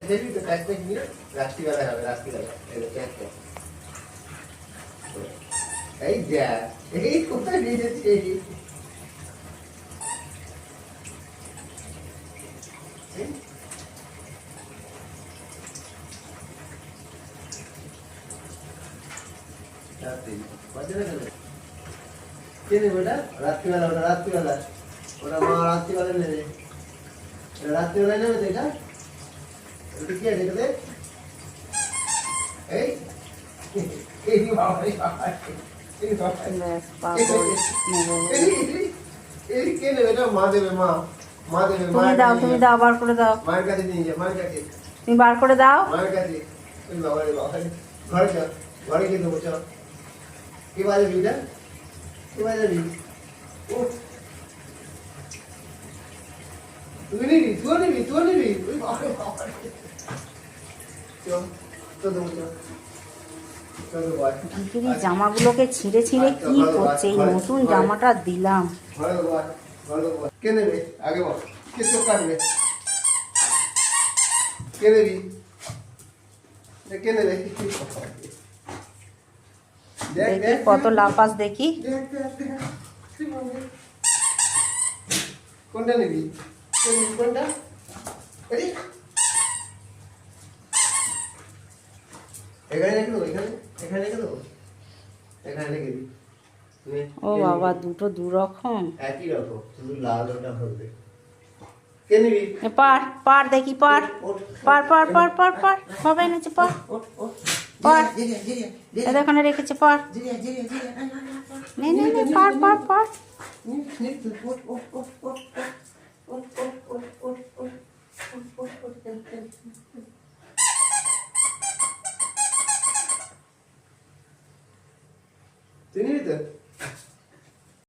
দেখবি তো কাজটা কি রাত্রিবেলা হবে রাত্রিবেলা এই যা এই কোথায় নিয়ে যাচ্ছে কে নেবে ওটা রাত্রিবেলা ওটা রাত্রিবেলা ওটা মা রাত্রিবেলা নেবে রাত্রিবেলা নেবে তো এটা ওটা কি আছে এটাতে এই এই বাবা এই বাবা এই কে নেবে এটা মা দেবে মা মা দেবে তুমি দাও বার করে দাও মায়ের কাছে নিয়ে যা মায়ের কাছে তুমি বার করে দাও মায়ের কাছে ওই বাবা রে বাবা ঘরে চল ঘরে গিয়ে দেবো চল কি বাজাবি এটা কি বাজাবি ও তুই নিবি ওই বাবা রে বাবা চল তো দেবো চল জামাগুলোকে ছিঁড়ে ছিঁড়ে কি করছে এই নতুন জামাটা দিলাম কে নেবে আগে বল কে চোখ কাটবে কে নেবি কে নেবে দেখি কত লাফাস দেখি কোনটা নিবি কোনটা এখানে রেখে দেবো এখানে রেখে দেবো এখানে রেখে দিই ও বাবা দুটো দু রকম একই রকম শুধু লাল ওটা হবে কে নিবি পার দেখি পার বাবা এনেছে পার এখানে রেখেছে পার নে পার তুই নিবি তো